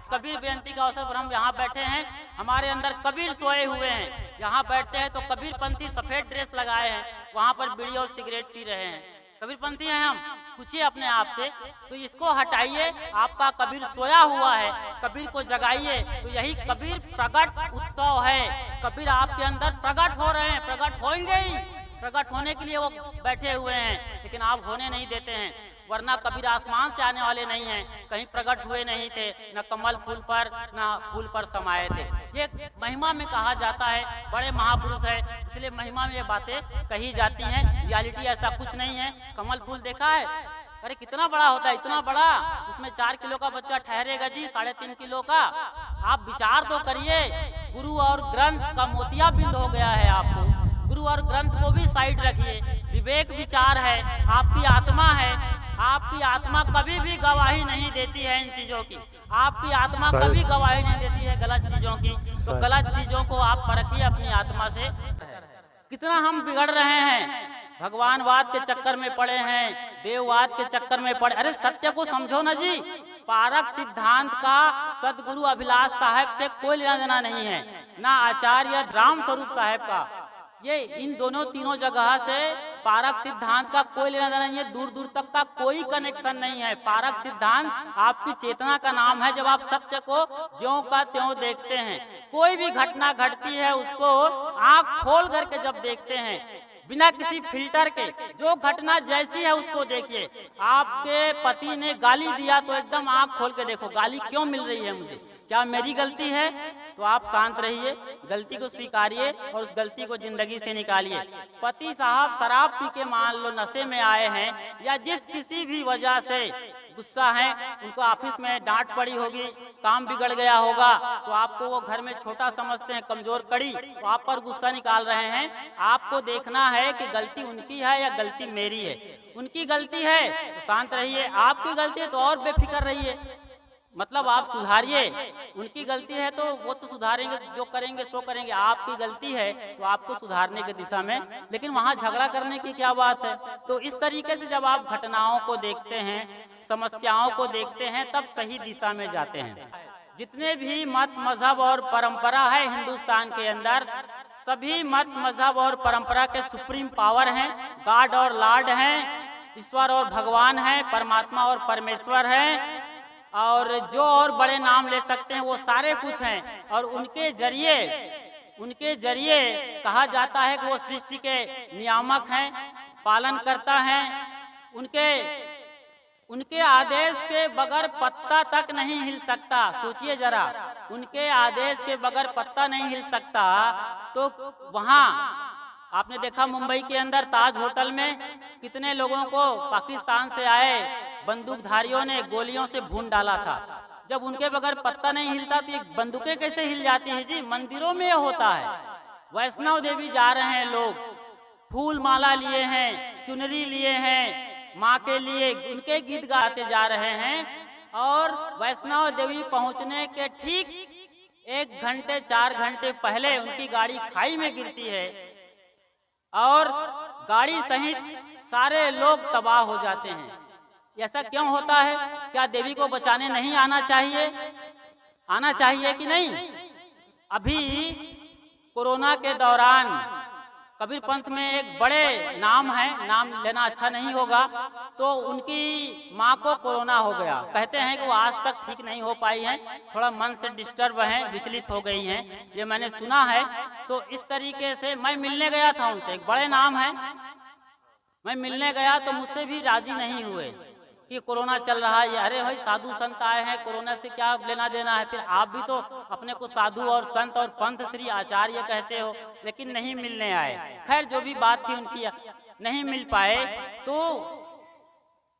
आज कबीर जयंती के अवसर पर हम यहाँ बैठे हैं, हमारे अंदर कबीर सोए हुए हैं। यहाँ बैठते हैं तो कबीर पंथी सफेद ड्रेस लगाए हैं, वहाँ पर बीड़ी और सिगरेट पी रहे हैं। कबीर पंथी हैं हम, पूछिए अपने आप से। तो इसको हटाइए, आपका कबीर सोया हुआ है, कबीर को जगाइए। तो यही कबीर प्रगट उत्सव है। कबीर आपके अंदर प्रगट हो रहे हैं, प्रगट होंगे ही, प्रगट होने के लिए वो बैठे हुए हैं, लेकिन आप होने नहीं देते हैं। वरना कबीर आसमान से आने वाले नहीं हैं, कहीं प्रकट हुए नहीं थे, न कमल फूल पर न फूल पर समाये थे। ये महिमा में कहा जाता है, बड़े महापुरुष है इसलिए महिमा में ये बातें कही जाती हैं। रियलिटी ऐसा कुछ नहीं है। कमल फूल देखा है? अरे कितना बड़ा होता है, इतना बड़ा, उसमें 4 किलो का बच्चा ठहरेगा जी, 3.5 किलो का। आप विचार तो करिए, गुरु और ग्रंथ का मोतियाबिंद हो गया है आपको। गुरु और ग्रंथ को भी साइड रखिए, विवेक विचार है, आपकी आत्मा है। आपकी आत्मा कभी भी गवाही नहीं देती है इन चीजों की, आपकी आत्मा कभी गवाही नहीं देती है गलत चीजों की। तो गलत चीजों को आप परखिए अपनी आत्मा से। कितना हम बिगड़ रहे हैं, भगवानवाद के चक्कर में पड़े हैं, देववाद के चक्कर में पड़े। अरे सत्य को समझो ना जी। पारक सिद्धांत का सदगुरु अभिलाष साहब से कोई लेना देना नहीं है, ना आचार्य राम स्वरूप साहब का। ये इन दोनों तीनों जगह से पारक सिद्धांत का कोई लेना देना नहीं है, दूर दूर तक का कोई कनेक्शन नहीं है। पारक सिद्धांत आपकी चेतना का नाम है। जब आप सत्य को ज्यों का त्यों देखते हैं, कोई भी घटना घटती है उसको आंख खोल करके जब देखते हैं, बिना किसी फिल्टर के, जो घटना जैसी है उसको देखिए। आपके पति ने गाली दिया तो एकदम आंख खोल के देखो, गाली क्यों मिल रही है मुझे, क्या मेरी गलती है? तो आप शांत रहिए, गलती को स्वीकारिए और उस गलती को जिंदगी से निकालिए। पति साहब शराब पी के मान लो नशे में आए हैं, या जिस किसी भी वजह से गुस्सा है, उनको ऑफिस में डांट पड़ी होगी, काम बिगड़ गया होगा, तो आपको वो घर में छोटा समझते हैं, कमजोर कड़ी, तो आप पर गुस्सा निकाल रहे हैं। आपको देखना है कि गलती उनकी है या गलती मेरी है। उनकी गलती है तो शांत रहिए, आपकी गलती है तो और बेफिक्र रहिए। मतलब आप सुधारिए, उनकी गलती है तो वो तो सुधारेंगे, जो करेंगे सो करेंगे। आपकी गलती है तो आपको सुधारने की दिशा में, लेकिन वहाँ झगड़ा करने की क्या बात है? तो इस तरीके से जब आप घटनाओं को देखते हैं, समस्याओं को देखते हैं, तब सही दिशा में जाते हैं। जितने भी मत मजहब और परंपरा है हिंदुस्तान के अंदर, सभी मत मजहब और परंपरा के सुप्रीम पावर हैं, गॉड और लॉर्ड हैं, ईश्वर और भगवान हैं, परमात्मा और परमेश्वर हैं, और जो और बड़े नाम ले सकते हैं वो सारे कुछ हैं। और उनके जरिए कहा जाता है कि वो सृष्टि के नियामक हैं, पालन करता है। उनके आदेश के बगैर पत्ता तक नहीं हिल सकता। सोचिए जरा, उनके आदेश के बगैर पत्ता नहीं हिल सकता। तो वहाँ आपने देखा मुंबई के अंदर ताज होटल में कितने लोगों को पाकिस्तान से आए बंदूकधारियों ने गोलियों से भून डाला था। जब उनके बगैर पत्ता नहीं हिलता तो ये बंदूकें कैसे हिल जाती हैं जी? मंदिरों में होता है। वैष्णव देवी जा रहे हैं लोग, फूल माला लिए हैं, चुनरी लिए हैं, माँ के लिए उनके गीत गाते जा रहे हैं। और वैष्णव देवी पहुंचने के ठीक 1 घंटे 4 घंटे पहले उनकी गाड़ी खाई में गिरती है और गाड़ी सहित सारे लोग तबाह हो जाते हैं। ऐसा क्यों होता है? क्या देवी को बचाने नहीं आना चाहिए? आना चाहिए कि नहीं? अभी कोरोना के दौरान कबीर पंथ में एक बड़े नाम है, नाम लेना अच्छा नहीं होगा, तो उनकी माँ को कोरोना हो गया। कहते हैं कि वो आज तक ठीक नहीं हो पाई हैं, थोड़ा मन से डिस्टर्ब हैं, विचलित हो गई हैं, ये मैंने सुना है। तो इस तरीके से मैं मिलने गया था उनसे, एक बड़े नाम है, मैं मिलने गया तो मुझसे भी राजी नहीं हुए कि कोरोना चल रहा है। अरे भाई साधु संत आए हैं, कोरोना से क्या लेना देना है? फिर आप भी तो अपने को साधु और संत और पंथ श्री आचार्य कहते हो, लेकिन नहीं मिलने आए। खैर जो भी बात थी उनकी, नहीं मिल पाए। तो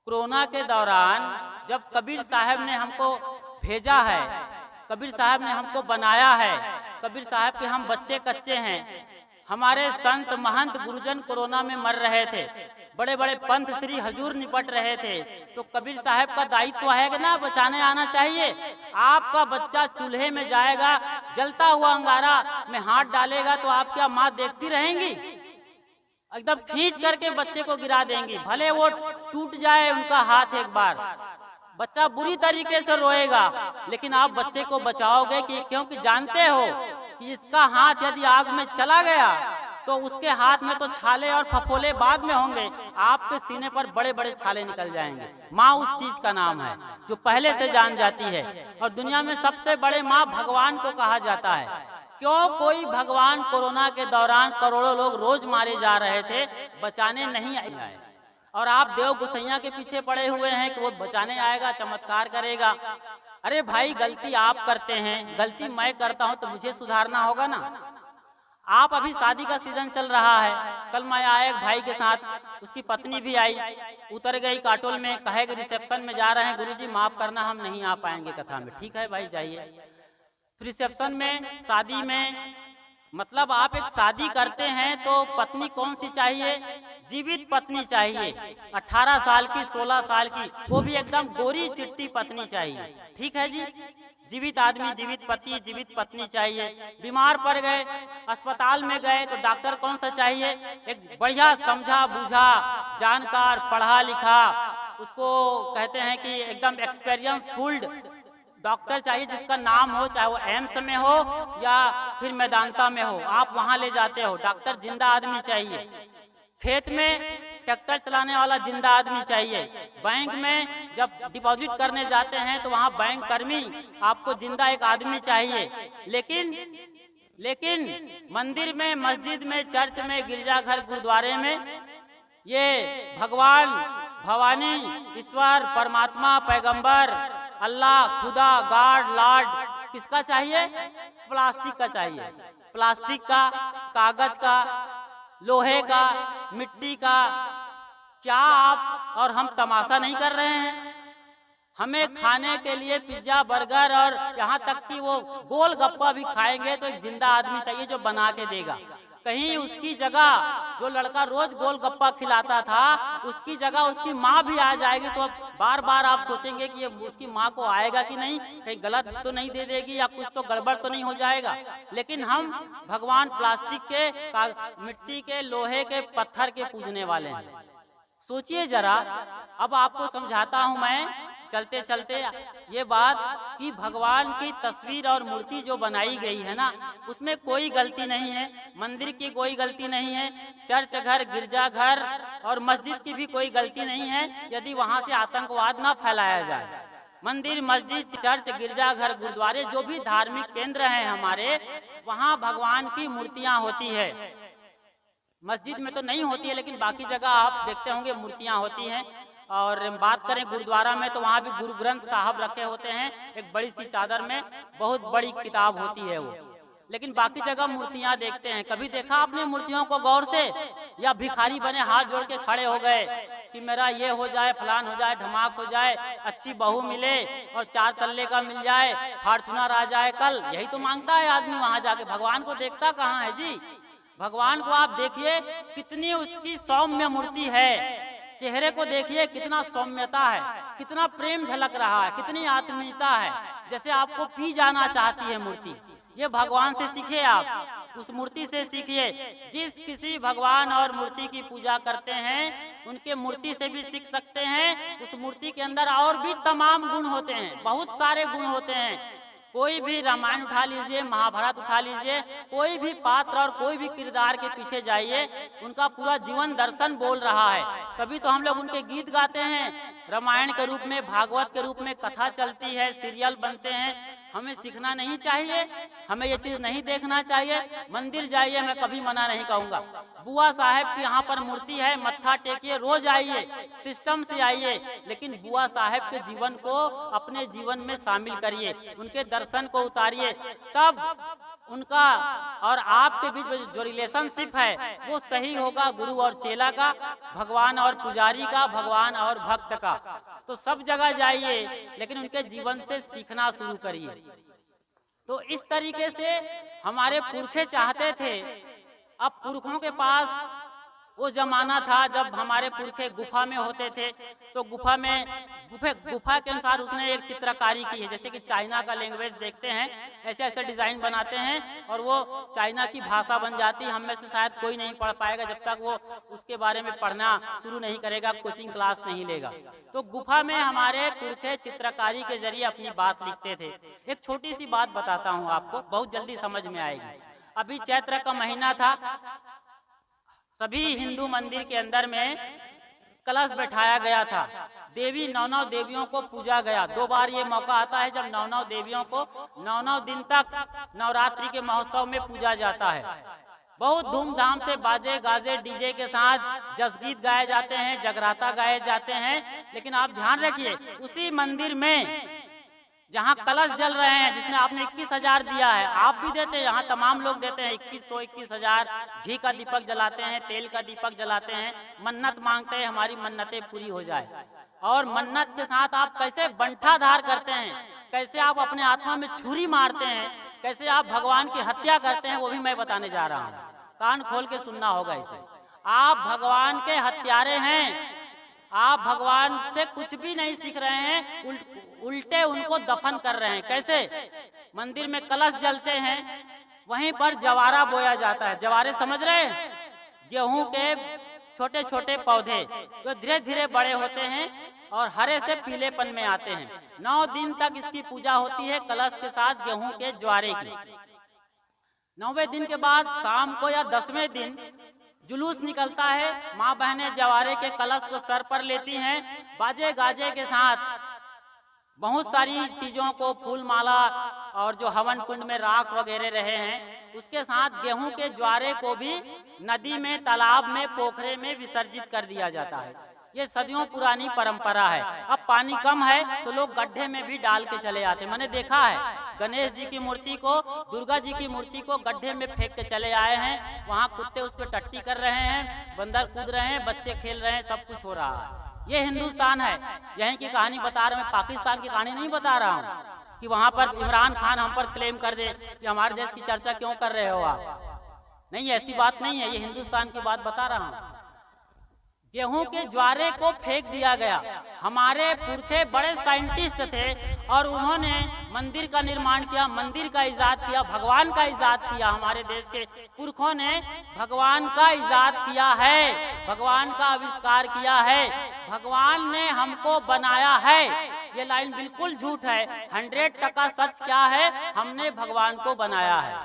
कोरोना के दौरान जब कबीर साहब ने हमको भेजा है, कबीर साहब ने हमको बनाया है, कबीर साहब के हम बच्चे कच्चे हैं, हमारे संत महंत गुरुजन कोरोना में मर रहे थे, बड़े बड़े पंथ श्री हजूर निपट रहे थे, तो कबीर साहब का दायित्व है कि ना बचाने आना चाहिए। आपका बच्चा चूल्हे में जाएगा, जलता हुआ अंगारा में हाथ डालेगा तो आप क्या माँ देखती रहेंगी? एकदम खींच करके बच्चे को गिरा देंगी, भले वो टूट जाए उनका हाथ एक बार, बच्चा बुरी तरीके से रोएगा, लेकिन आप बच्चे को बचाओगे कि क्योंकि जानते हो कि इसका हाथ यदि आग में चला गया तो उसके हाथ में तो छाले और फफोले बाद में होंगे, आपके सीने पर बड़े बड़े छाले निकल जाएंगे। माँ उस चीज का नाम है जो पहले से जान जाती है। और दुनिया में सबसे बड़े माँ भगवान को कहा जाता है। क्यों? कोई भगवान कोरोना के दौरान करोड़ों लोग रोज मारे जा रहे थे, बचाने नहीं आए, और आप देव गुसैया के पीछे पड़े हुए हैं कि वो बचाने आएगा, चमत्कार करेगा। अरे भाई, गलती आप करते हैं, गलती मैं करता हूं तो मुझे सुधारना होगा ना। आप अभी शादी का सीजन चल रहा है, कल मैं आया एक भाई के साथ, उसकी पत्नी भी आई, उतर गई काटोल में, कहे कि रिसेप्शन में जा रहे हैं, गुरुजी माफ करना हम नहीं आ पाएंगे कथा में। ठीक है भाई, जाइए। तो रिसेप्शन में, शादी में, मतलब आप एक शादी करते हैं तो पत्नी कौन सी चाहिए? जीवित पत्नी चाहिए, 18 साल की, 16 साल की, वो भी एकदम गोरी चिट्टी पत्नी चाहिए। ठीक है जी, जीवित आदमी, जीवित पति, जीवित पत्नी चाहिए। बीमार पड़ गए, अस्पताल में गए तो डॉक्टर कौन सा चाहिए? एक बढ़िया समझा बूझा, जानकार, पढ़ा लिखा, उसको कहते हैं कि एकदम एक्सपीरियंस फुल्ड डॉक्टर चाहिए, जिसका नाम हो, चाहे वो एम्स में हो या फिर मैदानता में हो, आप वहां ले जाते हो। डॉक्टर जिंदा आदमी चाहिए। खेत में ट्रैक्टर चलाने वाला जिंदा आदमी चाहिए। बैंक में जब डिपॉजिट करने जाते हैं तो वहां बैंक कर्मी, आपको जिंदा एक आदमी चाहिए। लेकिन मंदिर में, मस्जिद में, चर्च में, गिरजाघर, गुरुद्वारे में ये भगवान, भवानी, ईश्वर, परमात्मा, पैगंबर, अल्लाह, खुदा, गॉड, लॉर्ड किसका चाहिए? प्लास्टिक का चाहिए। प्लास्टिक का, कागज का, लोहे का, मिट्टी का। क्या आप और हम तमाशा नहीं कर रहे हैं? हमें खाने के लिए पिज्जा, बर्गर और यहाँ तक कि वो गोल गप्पा भी खाएंगे तो एक जिंदा आदमी चाहिए जो बना के देगा। कहीं उसकी जगह जो लड़का रोज गोल गप्पा खिलाता था, उसकी जगह उसकी माँ भी आ जाएगी तो बार बार आप सोचेंगे कि ये उसकी माँ को आएगा कि नहीं, कहीं गलत तो नहीं दे देगी या कुछ तो गड़बड़ तो नहीं हो जाएगा। लेकिन हम भगवान प्लास्टिक के, मिट्टी के, लोहे के, पत्थर के पूजने वाले हैं। सोचिए जरा। अब आपको समझाता हूँ मैं चलते चलते ये बात कि भगवान की तस्वीर और मूर्ति जो बनाई गई है ना, उसमें कोई गलती नहीं है। मंदिर की कोई गलती नहीं है, चर्च घर, गिरजाघर और मस्जिद की भी कोई गलती नहीं है, यदि वहां से आतंकवाद ना फैलाया जाए। मंदिर, मस्जिद, चर्च, गिरजाघर, गुरुद्वारे, जो भी धार्मिक केंद्र हैं हमारे, वहाँ भगवान की मूर्तियाँ होती है। मस्जिद में तो नहीं होती है, लेकिन बाकी जगह आप देखते होंगे मूर्तियाँ होती हैं। और बात करें गुरुद्वारा में तो वहाँ भी गुरु ग्रंथ साहब रखे होते हैं, एक बड़ी सी चादर में, बहुत बड़ी किताब होती है वो। लेकिन बाकी जगह मूर्तियाँ देखते हैं। कभी देखा आपने मूर्तियों को गौर से? या भिखारी बने हाथ जोड़ के खड़े हो गए कि मेरा ये हो जाए, फलान हो जाए, धमाक हो जाए, अच्छी बहू मिले और 4 तल्ले का मिल जाए, फॉर्च्यूनर आ जाए कल, यही तो मांगता है आदमी वहाँ जाके। भगवान को देखता कहाँ है जी? भगवान को आप देखिए कितनी उसकी सौम्य मूर्ति है, चेहरे को देखिए कितना सौम्यता है, कितना प्रेम झलक रहा है, कितनी आत्मीयता है, जैसे आपको पी जाना चाहती है मूर्ति। ये भगवान से सीखिए, आप उस मूर्ति से सीखिए। जिस किसी भगवान और मूर्ति की पूजा करते हैं, उनके मूर्ति से भी सीख सकते हैं। उस मूर्ति के अंदर और भी तमाम गुण होते हैं, बहुत सारे गुण होते हैं। कोई भी रामायण उठा लीजिए, महाभारत उठा लीजिए, कोई भी पात्र और कोई भी किरदार के पीछे जाइए, उनका पूरा जीवन दर्शन बोल रहा है। तभी तो हम लोग उनके गीत गाते हैं, रामायण के रूप में, भागवत के रूप में कथा चलती है, सीरियल बनते हैं। हमें सीखना नहीं चाहिए, हमें ये चीज नहीं देखना चाहिए। मंदिर जाइए, मैं कभी मना नहीं कहूँगा। बुआ साहेब की यहाँ पर मूर्ति है, मत्था टेकिए, रोज आइए, सिस्टम से आइए, लेकिन बुआ साहेब के जीवन को अपने जीवन में शामिल करिए, उनके दर्शन को उतारिए, तब उनका और आपके बीच जो रिलेशनशिप है वो सही होगा, गुरु और चेला का, भगवान और पुजारी का, भगवान और भक्त का। तो सब जगह जाइए, लेकिन उनके जीवन से सीखना शुरू करिए। तो इस तरीके से हमारे पुरखे चाहते थे। अब पुरखों के पास वो जमाना था जब हमारे पुरखे गुफा में होते थे, तो गुफा के अनुसार उसने एक चित्रकारी की है। जैसे कि चाइना का लैंग्वेज देखते हैं, ऐसे ऐसे डिजाइन बनाते हैं और वो चाइना की भाषा बन जाती है। हम में से शायद कोई नहीं पढ़ पाएगा जब तक वो उसके बारे में पढ़ना शुरू नहीं करेगा, कोचिंग क्लास नहीं लेगा। तो गुफा में हमारे पुरखे चित्रकारी के जरिए अपनी बात लिखते थे। एक छोटी सी बात बताता हूँ आपको, बहुत जल्दी समझ में आएगी। अभी चैत्र का महीना था, सभी हिंदू मंदिर के अंदर में कलश बैठाया गया था। देवी 9 देवियों को पूजा गया। 2 बार ये मौका आता है जब 9 देवियों को 9 दिन तक नवरात्रि के महोत्सव में पूजा जाता है। बहुत धूमधाम से बाजे गाजे डीजे के साथ जसगीत गाए जाते हैं, जगराता गाए जाते हैं। लेकिन आप ध्यान रखिए, उसी मंदिर में जहाँ कलश जल रहे हैं, जिसमें आपने 21,000 दिया है, आप भी देते हैं, यहाँ तमाम लोग देते हैं 21,000 घी का दीपक जलाते हैं, तेल का दीपक जलाते हैं, मन्नत मांगते हैं हमारी मन्नतें पूरी हो जाए। और मन्नत के साथ आप कैसे बंठाधार करते हैं, कैसे आप अपने आत्मा में छुरी मारते हैं, कैसे आप भगवान की हत्या करते हैं, वो भी मैं बताने जा रहा हूँ। कान खोल के सुनना होगा इसे। आप भगवान के हत्यारे हैं, आप भगवान से कुछ भी नहीं सीख रहे हैं, उल्टे उनको दफन कर रहे हैं। कैसे? मंदिर में कलश जलते हैं, वहीं पर जवारा बोया जाता है। जवारे समझ रहे हैं? गेहूं के छोटे छोटे पौधे जो धीरे धीरे बड़े होते हैं और हरे से पीलेपन में आते हैं। 9 दिन तक इसकी पूजा होती है कलश के साथ गेहूं के ज्वारे की। 9वें दिन के बाद शाम को या 10वें दिन जुलूस निकलता है। माँ बहनें जवारे के कलश को सर पर लेती हैं, बाजे गाजे के साथ बहुत सारी चीजों को, फूल माला और जो हवन कुंड में राख वगैरह रहे हैं, उसके साथ गेहूं के ज्वारे को भी नदी में, तालाब में, पोखरे में विसर्जित कर दिया जाता है। ये सदियों पुरानी परंपरा है। अब पानी कम है तो लोग गड्ढे में भी डाल के चले आते। मैंने देखा है गणेश जी की मूर्ति को, दुर्गा जी की मूर्ति को गड्ढे में फेंक के चले आए हैं। वहाँ कुत्ते उस पर टट्टी कर रहे हैं, बंदर कूद रहे हैं, बच्चे खेल रहे हैं, सब कुछ हो रहा है। ये हिंदुस्तान है, यहीं की कहानी बता रहा हूँ मैं, पाकिस्तान की कहानी नहीं बता रहा हूँ कि वहाँ पर इमरान खान हम पर क्लेम कर दे कि हमारे देश की चर्चा क्यों कर रहे हो आप। नहीं, ऐसी बात नहीं है, ये हिंदुस्तान की बात बता रहा हूँ। गेहूं के ज्वारे को फेंक दिया गया। हमारे पुरखे बड़े साइंटिस्ट थे और उन्होंने मंदिर का निर्माण किया, मंदिर का इजाद किया, भगवान का इजाद किया। हमारे देश के पुरखों ने भगवान का इजाद किया है, भगवान का आविष्कार किया है, भगवान ने हमको बनाया है। ये लाइन बिल्कुल झूठ है, 100% सच क्या है, हमने भगवान को बनाया है।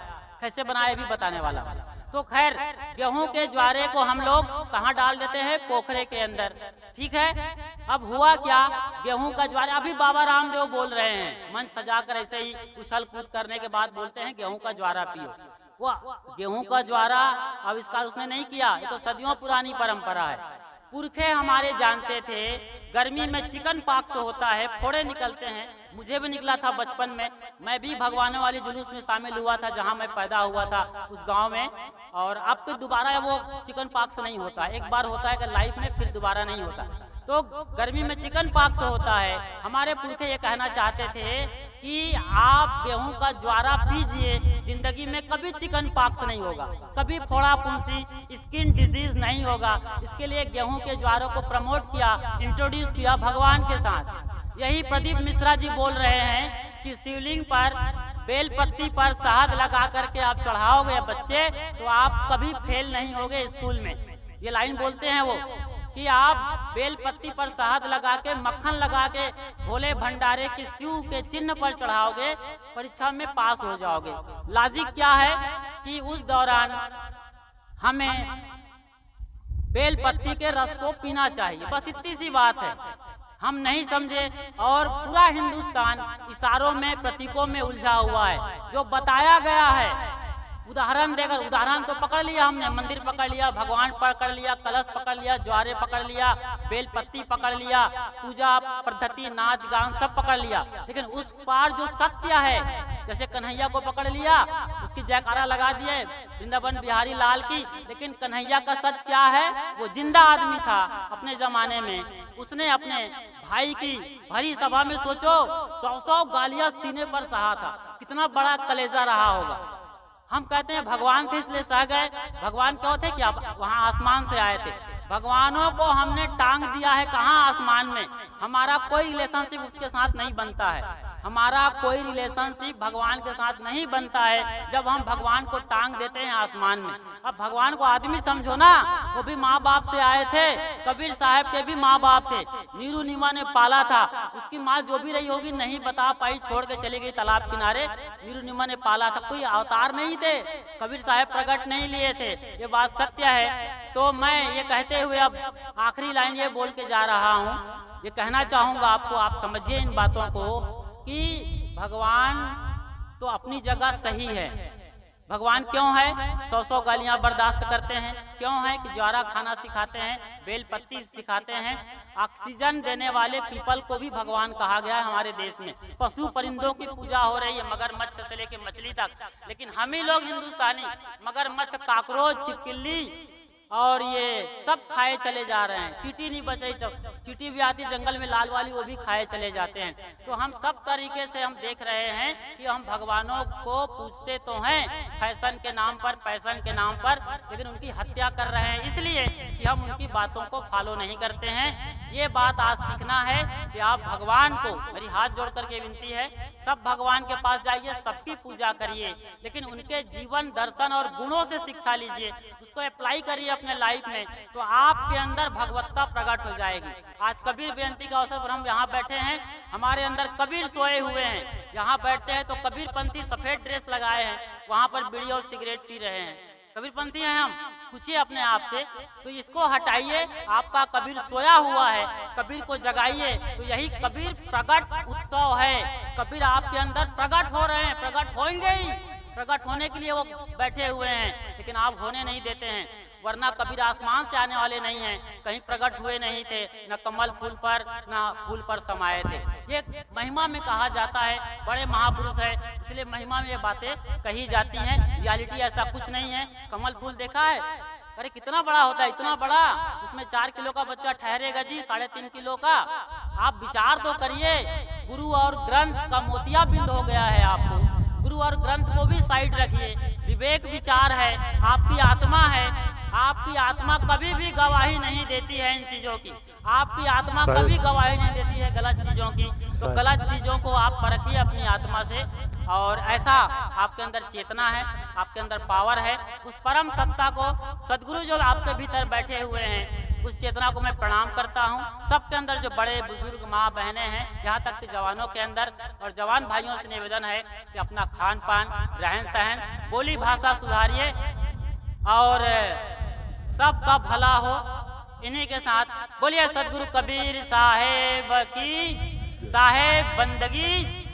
कैसे बनाया भी बताने वाला हूं। तो खैर, गेहूं के ज्वारे को हम लोग कहाँ डाल देते हैं? पोखरे के अंदर। ठीक है, अब हुआ क्या? गेहूं का ज्वारा, अभी बाबा रामदेव बोल रहे हैं, मंच सजाकर ऐसे ही उछल कूद करने के बाद बोलते हैं गेहूं का ज्वारा पियो। वो गेहूं का ज्वारा आविष्कार उसने नहीं किया, ये तो सदियों पुरानी परंपरा है। पुरखे हमारे जानते थे गर्मी में चिकन पॉक्स होता है, फोड़े निकलते हैं। मुझे भी निकला था बचपन में, मैं भी भगवानों वाली जुलूस में शामिल हुआ था जहां मैं पैदा हुआ था उस गांव में। और अब तो दोबारा वो चिकन पॉक्स नहीं होता, एक बार होता है कि लाइफ में, फिर दोबारा नहीं होता। तो गर्मी में चिकन पॉक्स होता है। हमारे पुरखे ये कहना चाहते थे कि आप गेहूं का ज्वारा पीजिए, जिंदगी में कभी चिकन पॉक्स नहीं होगा, कभी फोड़ा फुंसी, स्किन डिजीज नहीं होगा। इसके लिए गेहूं के ज्वारों को प्रमोट किया, इंट्रोड्यूस किया भगवान के साथ। यही प्रदीप मिश्रा जी बोल रहे हैं कि शिवलिंग पर बेलपत्ती पर शहद लगा करके आप चढ़ाओगे बच्चे, तो आप कभी फेल नहीं होगे स्कूल में। ये लाइन बोलते हैं वो कि आप बेलपत्ती पर शहद लगा के, मक्खन लगा के भोले भंडारे के शिव के चिन्ह पर चढ़ाओगे, परीक्षा में पास हो जाओगे। लॉजिक क्या है कि उस दौरान हमें बेलपत्ती के रस को पीना चाहिए, बस इतनी सी बात है। हम नहीं समझे और पूरा हिंदुस्तान इशारों में, प्रतीकों में उलझा हुआ है। जो बताया गया है उदाहरण देकर, उदाहरण तो पकड़ लिया हमने, मंदिर पकड़ लिया, भगवान पकड़ लिया, कलश पकड़ लिया, ज्वारे पकड़ लिया, बेलपत्ती पकड़ लिया, पूजा पद्धति, नाच गान सब पकड़ लिया। लेकिन उस पार जो सत्य है, जैसे कन्हैया को पकड़ लिया, उसकी जयकारा लगा दिए वृंदावन बिहारी लाल की, लेकिन कन्हैया का सच क्या है? वो जिंदा आदमी था अपने जमाने में। उसने अपने भाई की भरी सभा में सोचो 100-100 गालियां सीने पर सहा था। कितना बड़ा कलेजा रहा होगा। हम कहते हैं भगवान थे इसलिए सह गए। भगवान क्यों थे? क्या वहाँ आसमान से आए थे? भगवानों को हमने टांग दिया है कहाँ? आसमान में। हमारा कोई रिलेशनशिप उसके साथ नहीं बनता है, हमारा कोई रिलेशनशिप भगवान के साथ नहीं बनता है जब हम भगवान को टांग देते हैं आसमान में। अब भगवान को आदमी समझो ना, वो भी माँ बाप से आए थे। कबीर साहब के भी माँ बाप थे, नीरू नीमा ने पाला था। उसकी माँ जो भी रही होगी नहीं बता पाई, छोड़ के चली गई तालाब किनारे। नीरू नीमा ने पाला था, कोई अवतार नहीं थे, कबीर साहब प्रकट नहीं लिए थे, ये बात सत्य है। तो मैं ये कहते हुए अब आखिरी लाइन ये बोल के जा रहा हूँ, ये कहना चाहूंगा आपको, आप समझिए इन बातों को कि भगवान तो अपनी जगह सही है। भगवान क्यों है? 100 गालियां बर्दाश्त करते हैं, क्यों है कि ज्वारा खाना सिखाते हैं, बेलपत्ती सिखाते हैं। ऑक्सीजन देने वाले पीपल को भी भगवान कहा गया है हमारे देश में। पशु परिंदों की पूजा हो रही है, मगरमच्छ से लेके मछली तक, लेकिन हम ही लोग हिंदुस्तानी मगरमच्छ, काकरोच, छिपकली और ये सब खाए चले जा रहे हैं। चींटी नहीं बच रही, चींटी भी आती जंगल में लाल वाली, वो भी खाए चले जाते हैं। तो हम सब तरीके से हम देख रहे हैं कि हम भगवानों को पूछते तो हैं फैशन के नाम पर, पैशन के नाम पर, लेकिन उनकी हत्या कर रहे हैं इसलिए कि हम उनकी बातों को फॉलो नहीं करते हैं। ये बात आज सीखना है कि आप भगवान को, मेरी हाथ जोड़ करके विनती है, सब भगवान के पास जाइए, सबकी पूजा करिए, लेकिन उनके जीवन दर्शन और गुणों से शिक्षा लीजिए, उसको अप्लाई करिए अपने लाइफ में, तो आपके अंदर भगवत्ता प्रकट हो जाएगी। आज कबीर जयंती के अवसर पर हम यहाँ बैठे हैं, हमारे अंदर कबीर सोए हुए हैं। यहाँ बैठते हैं तो कबीर पंथी सफेद ड्रेस लगाए हैं, वहाँ पर बीड़ी और सिगरेट पी रहे हैं। कबीर पंथी हैं हम, पूछिए अपने आप से। तो इसको हटाइए, आपका कबीर सोया हुआ है, कबीर को जगाइए। तो यही कबीर प्रकट उत्सव है। कबीर आपके अंदर प्रकट हो रहे हैं, प्रकट होंगे ही, प्रकट होने के लिए वो बैठे हुए हैं, लेकिन आप होने नहीं देते हैं। वरना कबीर आसमान से आने वाले नहीं हैं, कहीं प्रकट हुए नहीं थे, न कमल फूल पर न फूल पर समाये थे। ये महिमा में कहा जाता है, बड़े महापुरुष है इसलिए महिमा में ये बातें कही जाती हैं। रियलिटी ऐसा कुछ नहीं है। कमल फूल देखा है? अरे कितना बड़ा होता है, इतना बड़ा, उसमें 4 किलो का बच्चा ठहरेगा जी, 3.5 किलो का। आप विचार तो करिए, गुरु और ग्रंथ का मोतियाबिंद हो गया है आपको। गुरु और ग्रंथ को भी साइड रखिए, विवेक विचार है, आपकी आत्मा है। आपकी आत्मा कभी भी गवाही नहीं देती है इन चीजों की, आपकी आत्मा कभी गवाही नहीं देती है गलत चीजों की। तो गलत चीजों को आप परखिए अपनी आत्मा से, और ऐसा आपके अंदर चेतना है, आपके अंदर पावर है। उस परम सत्ता को, सदगुरु जो आपके भीतर बैठे हुए हैं, उस चेतना को मैं प्रणाम करता हूँ। सबके अंदर जो बड़े बुजुर्ग माँ बहनें हैं, यहाँ तक कि जवानों के अंदर, और जवान भाइयों से निवेदन है कि अपना खान पान, रहन सहन, बोली भाषा सुधारिए और सबका भला हो। इन्हीं के साथ बोलिए सदगुरु कबीर साहेब की साहेब बंदगी